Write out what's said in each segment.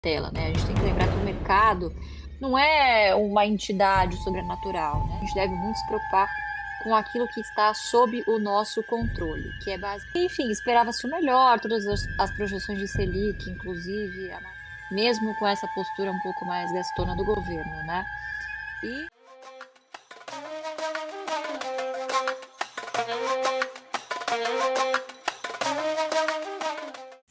tela, né? A gente tem que lembrar que o mercado não é uma entidade sobrenatural, né? A gente deve muito se preocupar com aquilo que está sob o nosso controle, que é basicamente, enfim, esperava-se o melhor, todas as projeções de Selic, inclusive, mesmo com essa postura um pouco mais gastona do governo, né? E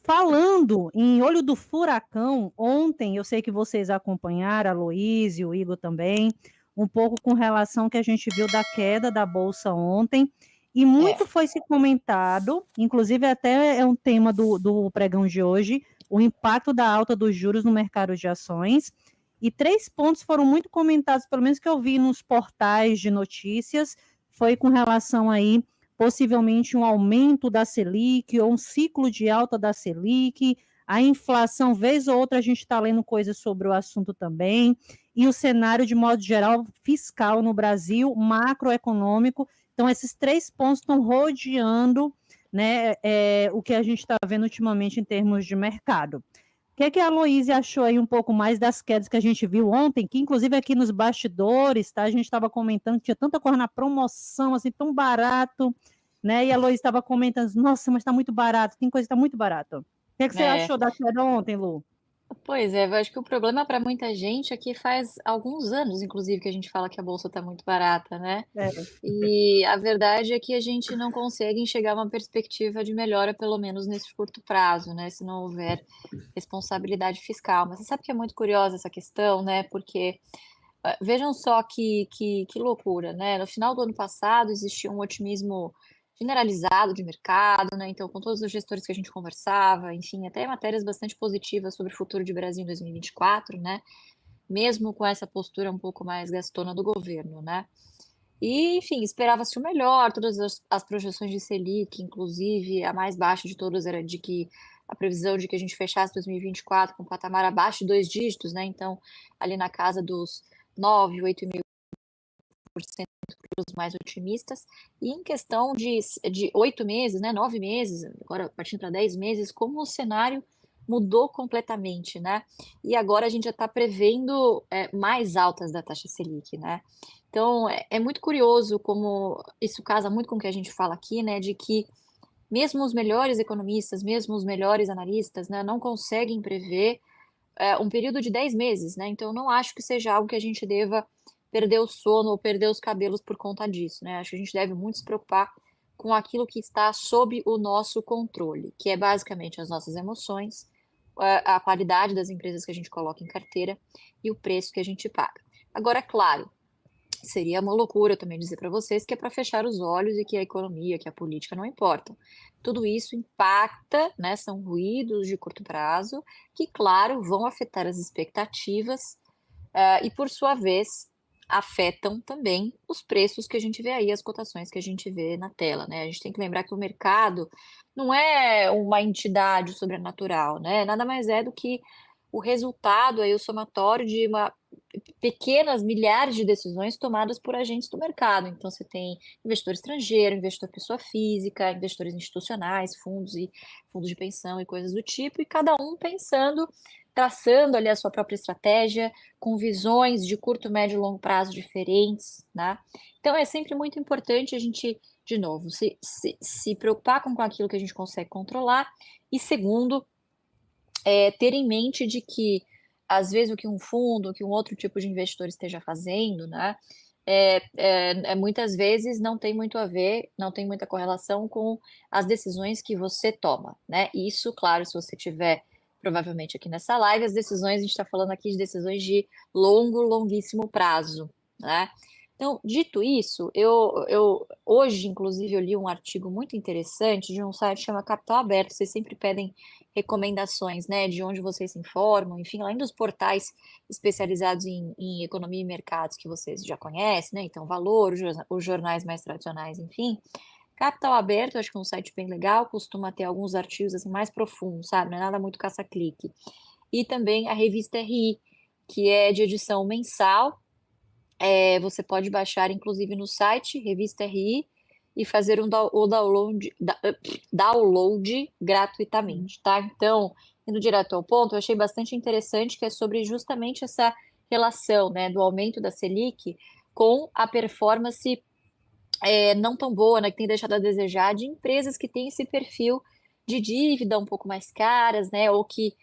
Falando em olho do furacão, ontem eu sei que vocês acompanharam, a Loíse, o Igor também, um pouco com relação que a gente viu da queda da bolsa ontem, e é, muito foi se comentado, inclusive até é um tema do pregão de hoje, o impacto da alta dos juros no mercado de ações, e 3 pontos foram muito comentados, pelo menos que eu vi nos portais de notícias, foi com relação aí possivelmente um aumento da Selic ou um ciclo de alta da Selic, a inflação, vez ou outra a gente está lendo coisas sobre o assunto também, e o cenário de modo geral fiscal no Brasil, macroeconômico. Então esses 3 pontos estão rodeando, né, o que a gente está vendo ultimamente em termos de mercado. O que é que a Aloísia achou aí um pouco mais das quedas que a gente viu ontem, que inclusive aqui nos bastidores, tá, a gente estava comentando que tinha tanta coisa na promoção, assim, tão barato, né? E a Aloísia estava comentando, nossa, mas está muito barato, tem coisa que está muito barato. O que é que você é, achou da queda ontem, Lu? Pois é, eu acho que o problema para muita gente é que faz alguns anos, inclusive, que a gente fala que a bolsa está muito barata, né? É, E a verdade é que a gente não consegue enxergar uma perspectiva de melhora, pelo menos nesse curto prazo, né? Se não houver responsabilidade fiscal. Mas você sabe que é muito curiosa essa questão, né? Porque vejam só que loucura, né? No final do ano passado existia um otimismo generalizado de mercado, né? Então, com todos os gestores que a gente conversava, enfim, até matérias bastante positivas sobre o futuro de Brasil em 2024, né? Mesmo com essa postura um pouco mais gastona do governo, né? E, enfim, esperava-se o melhor, todas as projeções de Selic, inclusive a mais baixa de todas era de que a previsão de que a gente fechasse 2024 com um patamar abaixo de dois dígitos, né? Então, ali na casa dos 9, 8 mil% para os mais otimistas. E em questão de 8 meses, né? 9 meses, agora partindo para 10 meses, como o cenário mudou completamente, né? E agora a gente já está prevendo mais altas da taxa Selic, né? Então, é muito curioso como isso casa muito com o que a gente fala aqui, né, de que mesmo os melhores economistas, mesmo os melhores analistas, né, não conseguem prever um período de 10 meses, né? Então, não acho que seja algo que a gente deva perder o sono ou perder os cabelos por conta disso, né? Acho que a gente deve muito se preocupar com aquilo que está sob o nosso controle, que é basicamente as nossas emoções, a qualidade das empresas que a gente coloca em carteira e o preço que a gente paga. Agora, é claro, seria uma loucura também dizer para vocês que é para fechar os olhos e que a economia, que a política não importam. Tudo isso impacta, né, são ruídos de curto prazo que, claro, vão afetar as expectativas e, por sua vez, afetam também os preços que a gente vê aí, as cotações que a gente vê na tela, né? A gente tem que lembrar que o mercado não é uma entidade sobrenatural, né? Nada mais é do que o resultado aí, o somatório de pequenas milhares de decisões tomadas por agentes do mercado. Então, você tem investidor estrangeiro, investidor pessoa física, investidores institucionais, fundos de pensão e coisas do tipo, e cada um pensando, traçando ali a sua própria estratégia, com visões de curto, médio e longo prazo diferentes, né? Então, é sempre muito importante a gente, de novo, se preocupar com aquilo que a gente consegue controlar, e segundo, ter em mente de que, às vezes, o que um fundo, o que um outro tipo de investidor esteja fazendo, né, muitas vezes não tem muito a ver, não tem muita correlação com as decisões que você toma, né? Isso, claro, se você tiver provavelmente aqui nessa live, as decisões, a gente está falando aqui de decisões de longuíssimo prazo, né? Então, dito isso, eu hoje, inclusive, eu li um artigo muito interessante de um site que chama Capital Aberto. Vocês sempre pedem recomendações, né, de onde vocês se informam, enfim, além dos portais especializados em economia e mercados que vocês já conhecem, né, então Valor, os jornais mais tradicionais, enfim. Capital Aberto, acho que é um site bem legal, costuma ter alguns artigos assim mais profundos, sabe, não é nada muito caça-clique. E também a revista RI, que é de edição mensal, você pode baixar, inclusive, no site Revista RI e fazer o download gratuitamente, tá? Então, indo direto ao ponto, eu achei bastante interessante, que é sobre justamente essa relação, né, do aumento da Selic com a performance não tão boa, né, que tem deixado a desejar, de empresas que têm esse perfil de dívida um pouco mais caras, né, ou que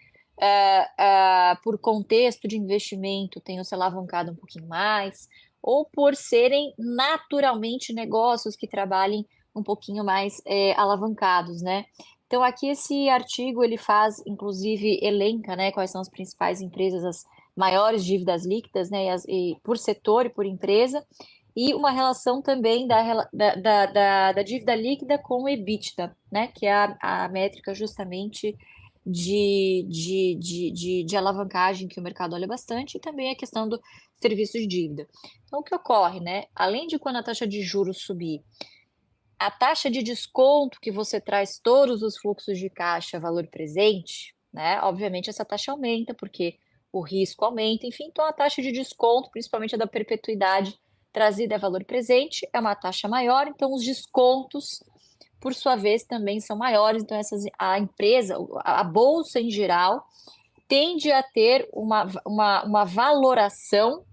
por contexto de investimento tenham se alavancado um pouquinho mais, ou por serem naturalmente negócios que trabalhem um pouquinho mais alavancados, né? Então aqui esse artigo ele faz, inclusive, elenca, né, quais são as principais empresas, as maiores dívidas líquidas, né, e por setor e por empresa, e uma relação também da dívida líquida com o EBITDA, né, que é a métrica justamente de alavancagem que o mercado olha bastante, e também a questão do serviço de dívida. Então, o que ocorre, né? Além de quando a taxa de juros subir, a taxa de desconto que você traz todos os fluxos de caixa valor presente, né? Obviamente essa taxa aumenta, porque o risco aumenta, enfim, então a taxa de desconto, principalmente a da perpetuidade trazida a valor presente, é uma taxa maior, então os descontos, por sua vez, também são maiores, então a empresa, a bolsa em geral, tende a ter uma valoração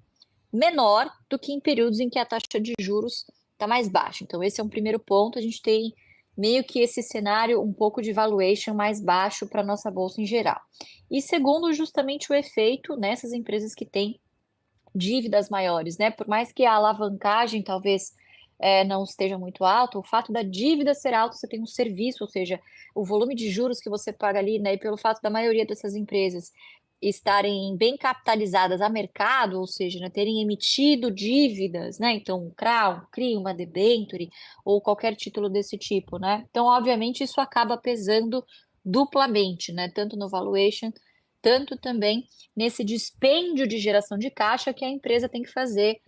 menor do que em períodos em que a taxa de juros está mais baixa. Então, esse é um primeiro ponto. A gente tem meio que esse cenário um pouco de valuation mais baixo para a nossa bolsa em geral. E segundo, justamente o efeito nessas empresas que têm dívidas maiores, né? Por mais que a alavancagem talvez não esteja muito alta, o fato da dívida ser alta, você tem um serviço, ou seja, o volume de juros que você paga ali, né? E pelo fato da maioria dessas empresas estarem bem capitalizadas a mercado, ou seja, né, terem emitido dívidas, né? Então, um CRA, um CRI, uma debenture ou qualquer título desse tipo, né? Então, obviamente, isso acaba pesando duplamente, né? Tanto no valuation, tanto também nesse dispêndio de geração de caixa que a empresa tem que fazer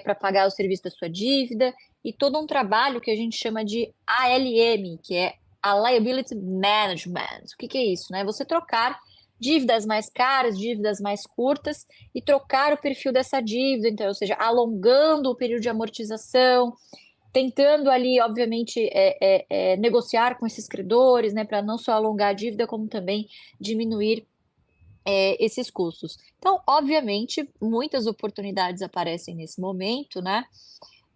para pagar o serviço da sua dívida e todo um trabalho que a gente chama de ALM, que é a Liability Management. O que é isso, né? Você trocar dívidas mais caras, dívidas mais curtas e trocar o perfil dessa dívida, então, ou seja, alongando o período de amortização, tentando ali, obviamente, negociar com esses credores, né, para não só alongar a dívida, como também diminuir esses custos. Então, obviamente, muitas oportunidades aparecem nesse momento, né?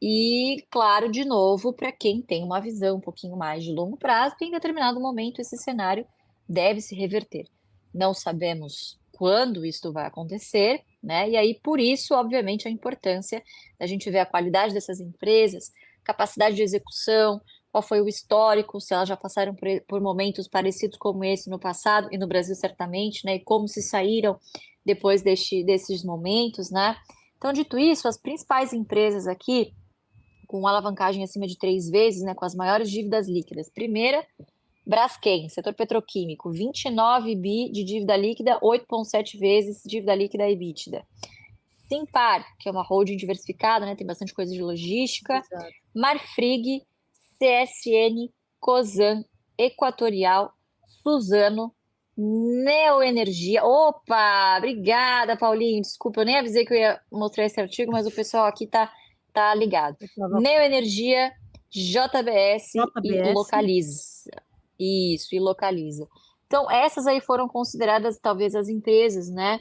E, claro, de novo, para quem tem uma visão um pouquinho mais de longo prazo, que em determinado momento esse cenário deve se reverter. Não sabemos quando isso vai acontecer, né? E aí, por isso, obviamente, a importância da gente ver a qualidade dessas empresas, capacidade de execução, qual foi o histórico, se elas já passaram por momentos parecidos como esse no passado, e no Brasil certamente, né? E como se saíram depois desses momentos, né? Então, dito isso, as principais empresas aqui, com alavancagem acima de 3 vezes, né, com as maiores dívidas líquidas. Primeira, Braskem, setor petroquímico, 29 bi de dívida líquida, 8,7 vezes dívida líquida EBITDA. Simpar, que é uma holding diversificada, né, tem bastante coisa de logística. Exato. Marfrig, CSN, Cosan, Equatorial, Suzano, Neoenergia. Opa, obrigada, Paulinho. Desculpa, eu nem avisei que eu ia mostrar esse artigo, mas o pessoal aqui tá ligado. Neoenergia, JBS e JBS. Localiza. Isso, e Localiza. Então, essas aí foram consideradas talvez as empresas, né,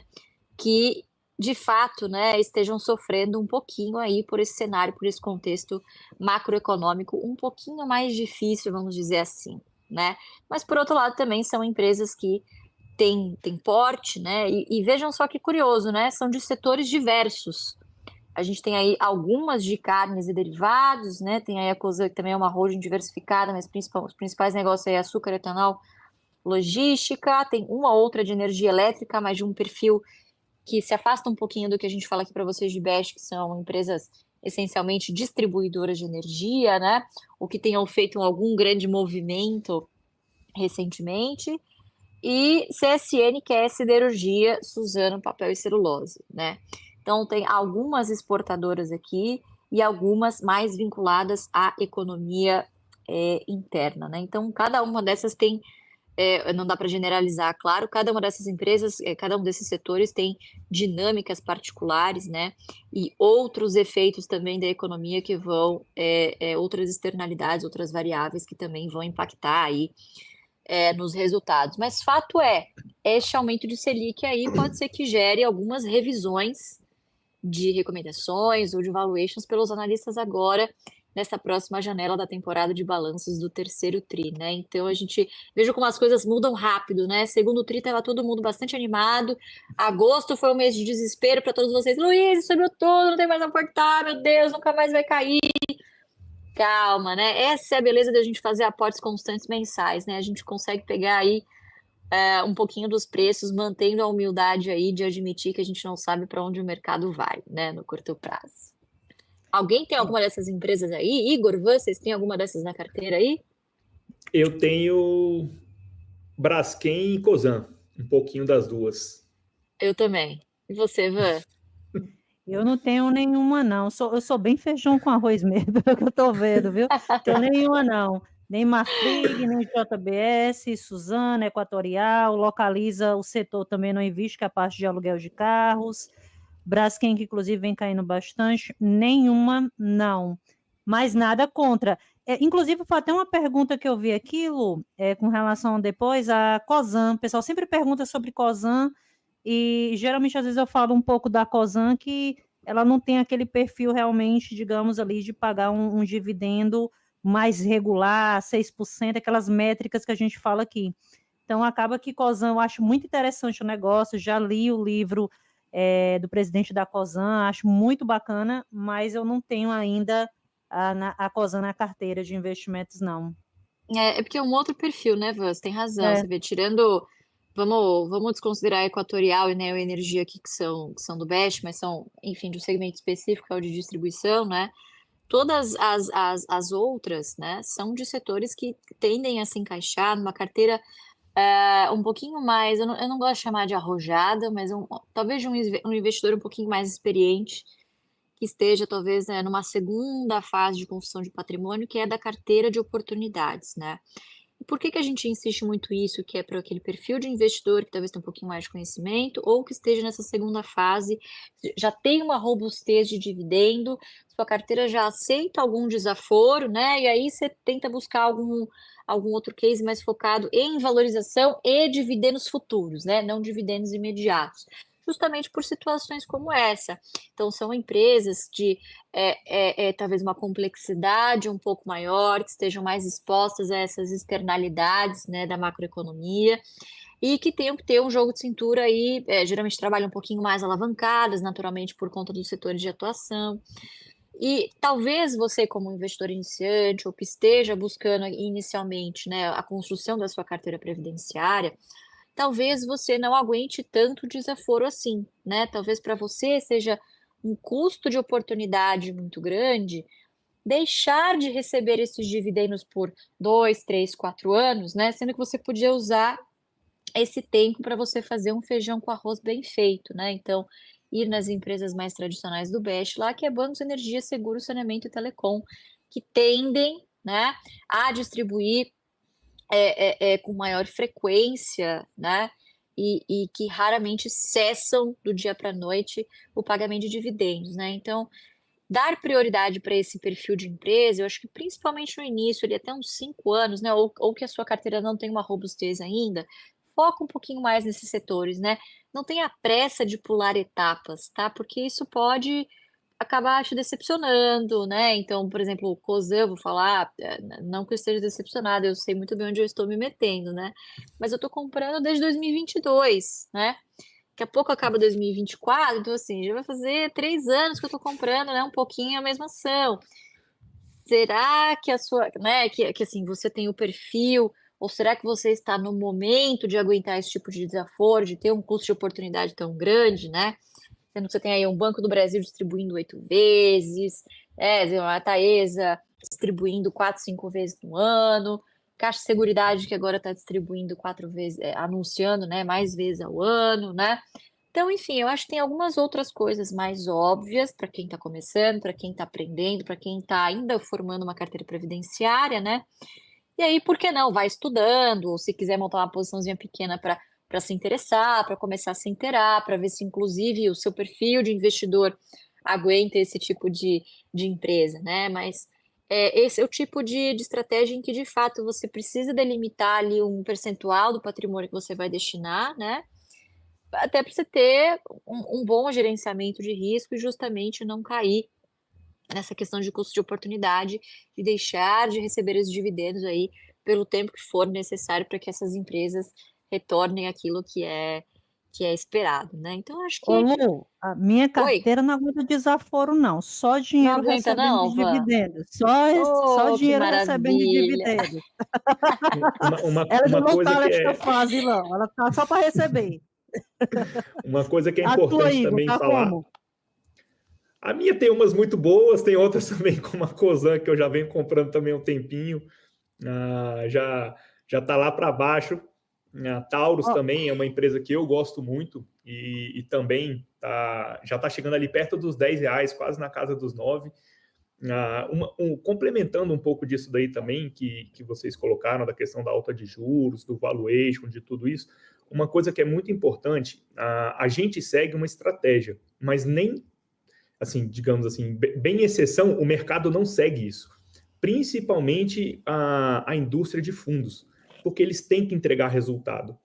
que de fato, né, estejam sofrendo um pouquinho aí por esse cenário, por esse contexto macroeconômico um pouquinho mais difícil, vamos dizer assim, né? Mas por outro lado também são empresas que têm porte, né? E vejam só que curioso, né? São de setores diversos. A gente tem aí algumas de carnes e derivados, né? Tem aí a Cosan, que também é uma holding diversificada, mas os principais negócios aí é açúcar, etanol, logística, tem uma outra de energia elétrica, mas de um perfil que se afasta um pouquinho do que a gente fala aqui para vocês de BES, que são empresas essencialmente distribuidoras de energia, né? O que tenham feito algum grande movimento recentemente. E CSN, que é siderurgia, Suzano, papel e celulose, né? Então, tem algumas exportadoras aqui e algumas mais vinculadas à economia interna, né? Então, cada uma dessas tem não dá para generalizar, claro, cada uma dessas empresas, cada um desses setores tem dinâmicas particulares, né? E outros efeitos também da economia que vão, outras externalidades, outras variáveis que também vão impactar aí nos resultados. Mas fato este aumento de Selic aí pode ser que gere algumas revisões de recomendações ou de valuations pelos analistas agora nessa próxima janela da temporada de balanços do terceiro tri, né? Então a gente veja como as coisas mudam rápido, né? Segundo tri estava todo mundo bastante animado. Agosto foi um mês de desespero para todos vocês. Luiz, subiu tudo, não tem mais a aportar, meu Deus, nunca mais vai cair. Calma, né? Essa é a beleza da gente fazer aportes constantes mensais, né? A gente consegue pegar aí um pouquinho dos preços, mantendo a humildade aí de admitir que a gente não sabe para onde o mercado vai, né, no curto prazo. Alguém tem alguma dessas empresas aí? Igor, vocês têm alguma dessas na carteira aí? Eu tenho Braskem e Cosan, um pouquinho das duas. Eu também. E você, Van? Eu não tenho nenhuma, não. Eu sou bem feijão com arroz mesmo, pelo que eu estou vendo, viu? Tenho nenhuma, não. Nem Marfrig, nem JBS, Suzana, Equatorial, Localiza, o setor também não investe, que é a parte de aluguel de carros. Braskem, que inclusive vem caindo bastante. Nenhuma, não. Mas nada contra. Inclusive, foi até uma pergunta que eu vi aqui, Lu, com relação depois a Cosan. O pessoal sempre pergunta sobre Cosan, e geralmente, às vezes, eu falo um pouco da Cosan, que ela não tem aquele perfil realmente, digamos, ali, de pagar um dividendo mais regular, 6%, aquelas métricas que a gente fala aqui. Então, acaba que Cosan, eu acho muito interessante o negócio, já li o livro do presidente da Cosan, acho muito bacana, mas eu não tenho ainda a Cosan na carteira de investimentos, não. É porque é um outro perfil, né, Van? Você tem razão. É. Você vê, tirando. Vamos desconsiderar a Equatorial e Neoenergia aqui, que são do BEST, mas são, enfim, de um segmento específico, é o de distribuição, né? Todas as outras, né, são de setores que tendem a se encaixar numa carteira um pouquinho mais, eu não gosto de chamar de arrojada, mas talvez de um investidor um pouquinho mais experiente, que esteja talvez, né, numa segunda fase de construção de patrimônio, que é da carteira de oportunidades, né? E por que que a gente insiste muito isso, que é para aquele perfil de investidor que talvez tenha um pouquinho mais de conhecimento, ou que esteja nessa segunda fase, já tem uma robustez de dividendo, sua carteira já aceita algum desaforo, né? E aí você tenta buscar algum outro case mais focado em valorização e dividendos futuros, né? Não dividendos imediatos. Justamente por situações como essa. Então, são empresas de talvez uma complexidade um pouco maior, que estejam mais expostas a essas externalidades, né, da macroeconomia, e que tenham que ter um jogo de cintura aí, geralmente trabalham um pouquinho mais alavancadas, naturalmente, por conta dos setores de atuação. E talvez você, como investidor iniciante, ou que esteja buscando inicialmente, né, a construção da sua carteira previdenciária, talvez você não aguente tanto desaforo assim, né? Talvez para você seja um custo de oportunidade muito grande deixar de receber esses dividendos por 2, 3, 4 anos, né? Sendo que você podia usar esse tempo para você fazer um feijão com arroz bem feito, né? Então, ir nas empresas mais tradicionais do BEST lá, que é bancos, energia, seguro, saneamento e telecom, que tendem, né, a distribuir com maior frequência, né? E que raramente cessam do dia para a noite o pagamento de dividendos, né? Então, dar prioridade para esse perfil de empresa, eu acho que principalmente no início, ali até uns 5 anos, né? Ou que a sua carteira não tem uma robustez ainda, foca um pouquinho mais nesses setores, né? Não tenha pressa de pular etapas, tá? Porque isso pode acabar te decepcionando, né? Então, por exemplo, o Cosan, eu vou falar, não que eu esteja decepcionada, eu sei muito bem onde eu estou me metendo, né? Mas eu tô comprando desde 2022, né? Daqui a pouco acaba 2024, então assim, já vai fazer 3 anos que eu tô comprando, né? Um pouquinho a mesma ação. Será que a sua, né, que assim, você tem o perfil, ou será que você está no momento de aguentar esse tipo de desaforo, de ter um custo de oportunidade tão grande, né? Sendo que você tem aí um Banco do Brasil distribuindo 8 vezes, a Taesa distribuindo 4, 5 vezes no ano, Caixa de Seguridade que agora está distribuindo 4 vezes, anunciando, né, mais vezes ao ano, né? Então, enfim, eu acho que tem algumas outras coisas mais óbvias para quem está começando, para quem está aprendendo, para quem está ainda formando uma carteira previdenciária, né? E aí, por que não? Vai estudando, ou se quiser montar uma posiçãozinha pequena para se interessar, para começar a se inteirar, para ver se, inclusive, o seu perfil de investidor aguenta esse tipo de empresa, né? Mas esse é o tipo de estratégia em que, de fato, você precisa delimitar ali um percentual do patrimônio que você vai destinar, né? Até para você ter um bom gerenciamento de risco e justamente não cair nessa questão de custo de oportunidade, de deixar de receber os dividendos aí pelo tempo que for necessário para que essas empresas retornem aquilo que é esperado, né? Então, acho Ô, que. Lu, a minha Oi, carteira não aguenta desaforo, não. Só não dinheiro aguenta recebendo de não, Van? dividendos. Só Oh, que dinheiro recebendo de maravilha! dividendos. Uma, Ela já uma não coisa tá que nesta é, fase, não. Ela tá só para receber. uma coisa que é A tua, importante Igor, também tá falar. como? A minha tem umas muito boas, tem outras também, como a Cosan, que eu já venho comprando também há um tempinho. Já está lá para baixo. A Taurus Ó, também é uma empresa que eu gosto muito e também já está chegando ali perto dos R$ 10, quase na casa dos 9. Complementando um pouco disso daí também, que vocês colocaram, da questão da alta de juros, do valuation, de tudo isso, uma coisa que é muito importante, a gente segue uma estratégia, mas nem, assim, digamos assim, bem exceção, o mercado não segue isso. Principalmente a indústria de fundos, porque eles têm que entregar resultado.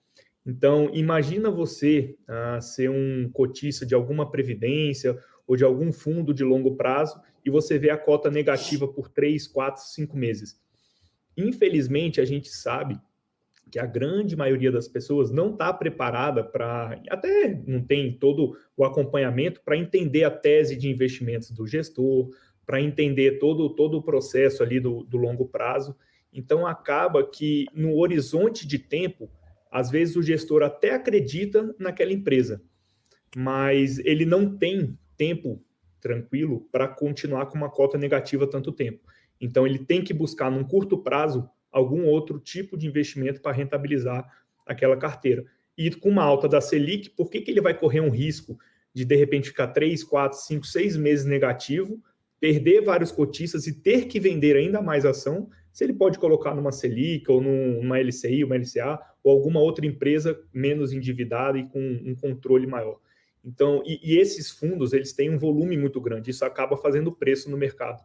Então, imagina você ser um cotista de alguma previdência ou de algum fundo de longo prazo e você vê a cota negativa por 3, 4, 5 meses. Infelizmente, a gente sabe que a grande maioria das pessoas não está preparada para, até não tem todo o acompanhamento para entender a tese de investimentos do gestor, para entender todo o processo ali do longo prazo. Então, acaba que no horizonte de tempo, às vezes o gestor até acredita naquela empresa, mas ele não tem tempo tranquilo para continuar com uma cota negativa tanto tempo. Então, ele tem que buscar, num curto prazo, algum outro tipo de investimento para rentabilizar aquela carteira. E com uma alta da Selic, por que ele vai correr um risco de repente, ficar 3, 4, 5, 6 meses negativo, perder vários cotistas e ter que vender ainda mais ação, se ele pode colocar numa Selic ou numa LCI, uma LCA, ou alguma outra empresa menos endividada e com um controle maior. Então, e esses fundos, eles têm um volume muito grande, isso acaba fazendo preço no mercado.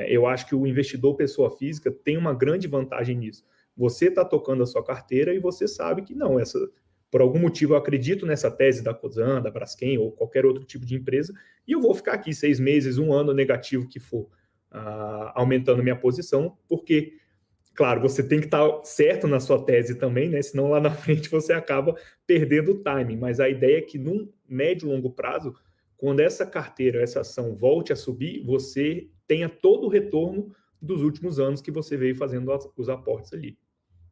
Eu acho que o investidor pessoa física tem uma grande vantagem nisso. Você está tocando a sua carteira e você sabe que não, por algum motivo eu acredito nessa tese da Cosan, da Braskem ou qualquer outro tipo de empresa e eu vou ficar aqui 6 meses, 1 ano negativo que for, aumentando minha posição, porque, claro, você tem que estar certo na sua tese também, né? Senão lá na frente você acaba perdendo o timing. Mas a ideia é que num médio e longo prazo, quando essa carteira, essa ação volte a subir, você tenha todo o retorno dos últimos anos que você veio fazendo os aportes ali.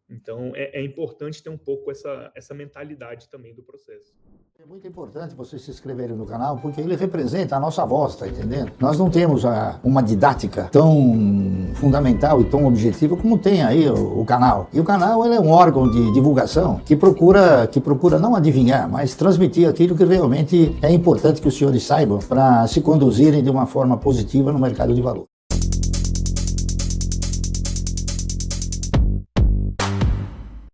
Então, é importante ter um pouco essa mentalidade também do processo. É muito importante vocês se inscreverem no canal, porque ele representa a nossa voz, tá entendendo? Nós não temos uma didática tão fundamental e tão objetiva como tem aí o canal. E o canal ele é um órgão de divulgação que procura não adivinhar, mas transmitir aquilo que realmente é importante que os senhores saibam para se conduzirem de uma forma positiva no mercado de valores.